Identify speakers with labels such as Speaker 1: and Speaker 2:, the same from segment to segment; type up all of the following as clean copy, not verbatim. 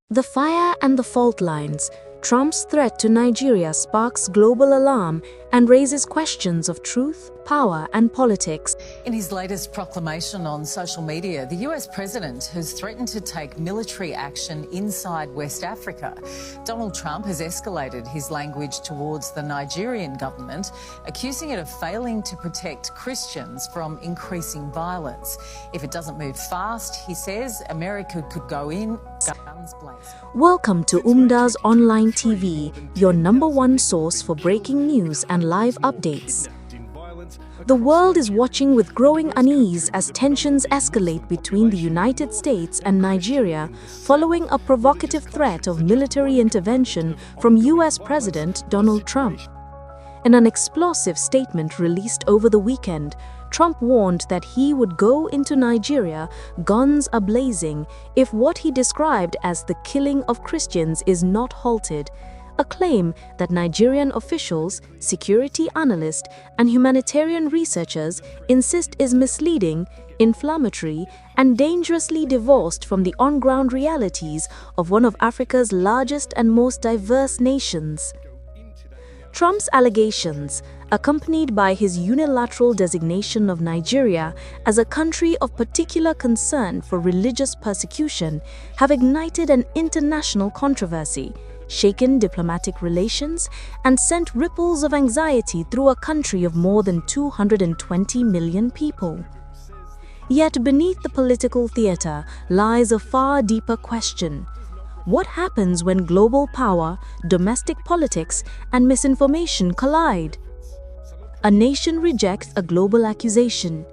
Speaker 1: The fire and the fault lines. Trump's threat to Nigeria sparks global alarm and raises questions of truth, power, and politics.
Speaker 2: In his latest proclamation on social media, the US president has threatened to take military action inside West Africa. Donald Trump has escalated his language towards the Nigerian government, accusing it of failing to protect Christians from increasing violence. If it doesn't move fast, he says, America could go in guns blazing.
Speaker 1: Welcome to Umda's Online TV, your #1 source for breaking news and live updates. The world is watching with growing unease as tensions escalate between the United States and Nigeria following a provocative threat of military intervention from US President Donald Trump. In an explosive statement released over the weekend, Trump warned that he would go into Nigeria guns a-blazing if what he described as the killing of Christians is not halted, a claim that Nigerian officials, security analysts, and humanitarian researchers insist is misleading, inflammatory, and dangerously divorced from the on-ground realities of one of Africa's largest and most diverse nations. Trump's allegations, accompanied by his unilateral designation of Nigeria as a country of particular concern for religious persecution, have ignited an international controversy, shaken diplomatic relations, and sent ripples of anxiety through a country of more than 220 million people. Yet beneath the political theater lies a far deeper question. What happens when global power, domestic politics, and misinformation collide? A nation rejects a global accusation.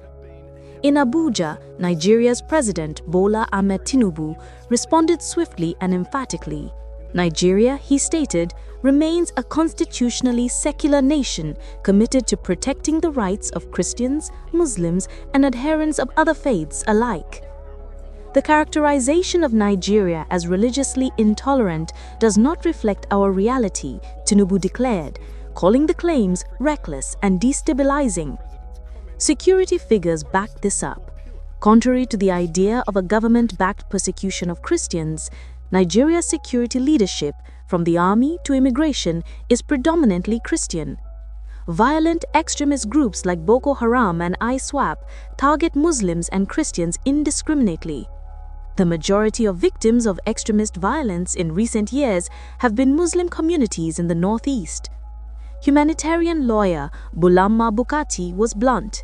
Speaker 1: In Abuja, Nigeria's President Bola Ahmed Tinubu responded swiftly and emphatically. Nigeria, he stated, remains a constitutionally secular nation committed to protecting the rights of Christians, Muslims, and adherents of other faiths alike. The characterization of Nigeria as religiously intolerant does not reflect our reality, Tinubu declared, calling the claims reckless and destabilizing. Security figures backed this up. Contrary to the idea of a government-backed persecution of Christians, Nigeria's security leadership, from the army to immigration, is predominantly Christian. Violent extremist groups like Boko Haram and ISWAP target Muslims and Christians indiscriminately. The majority of victims of extremist violence in recent years have been Muslim communities in the Northeast. Humanitarian lawyer Bulama Bukati was blunt.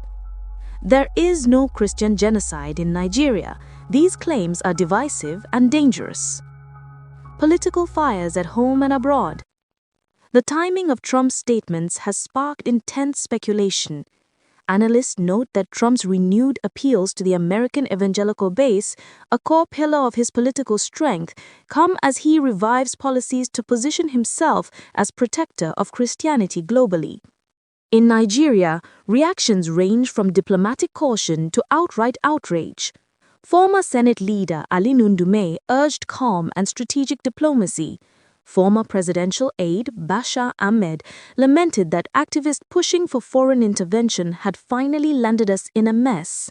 Speaker 1: There is no Christian genocide in Nigeria. These claims are divisive and dangerous. Political fires at home and abroad. The timing of Trump's statements has sparked intense speculation. Analysts note that Trump's renewed appeals to the American evangelical base, a core pillar of his political strength, come as he revives policies to position himself as protector of Christianity globally. In Nigeria, reactions range from diplomatic caution to outright outrage. Former Senate leader Ali Ndume urged calm and strategic diplomacy. Former presidential aide Bashar Ahmed lamented that activists pushing for foreign intervention had finally landed us in a mess.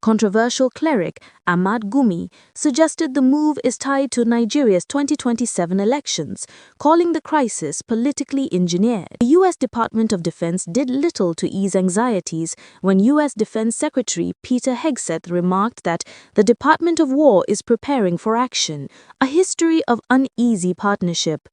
Speaker 1: Controversial cleric Ahmad Gumi suggested the move is tied to Nigeria's 2027 elections, calling the crisis politically engineered. The U.S. Department of Defense did little to ease anxieties when U.S. Defense Secretary Peter Hegseth remarked that the Department of War is preparing for action, a history of uneasy partnership.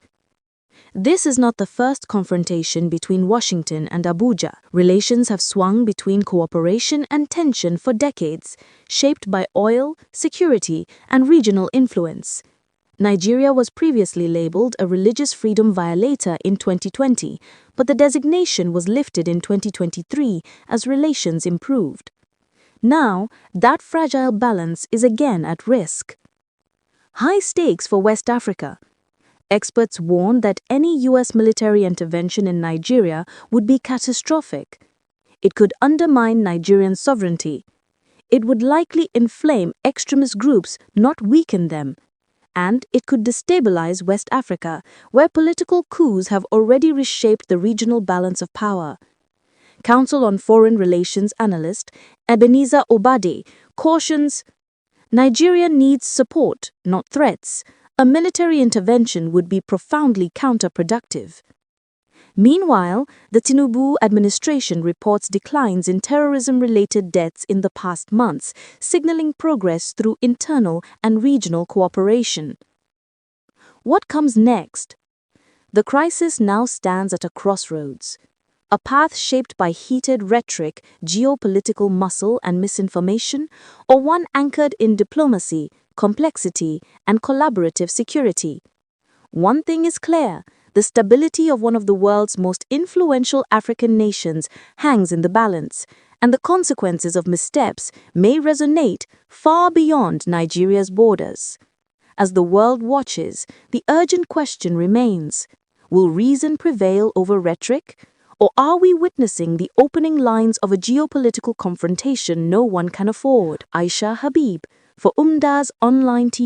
Speaker 1: This is not the first confrontation between Washington and Abuja. Relations have swung between cooperation and tension for decades, shaped by oil, security, and regional influence. Nigeria was previously labeled a religious freedom violator in 2020, but the designation was lifted in 2023 as relations improved. Now, that fragile balance is again at risk. High stakes for West Africa. Experts warn that any U.S. military intervention in Nigeria would be catastrophic. It could undermine Nigerian sovereignty. It would likely inflame extremist groups, not weaken them. And it could destabilize West Africa, where political coups have already reshaped the regional balance of power. Council on Foreign Relations analyst Ebenezer Obade cautions, Nigeria needs support, not threats, a military intervention would be profoundly counterproductive. Meanwhile, the Tinubu administration reports declines in terrorism-related deaths in the past months, signaling progress through internal and regional cooperation. What comes next? The crisis now stands at a crossroads. A path shaped by heated rhetoric, geopolitical muscle, and misinformation, or one anchored in diplomacy, complexity, and collaborative security. One thing is clear: the stability of one of the world's most influential African nations hangs in the balance, and the consequences of missteps may resonate far beyond Nigeria's borders. As the world watches, the urgent question remains: will reason prevail over rhetoric? Or are we witnessing the opening lines of a geopolitical confrontation no one can afford? Aisha Habib, for Umdaz Online TV.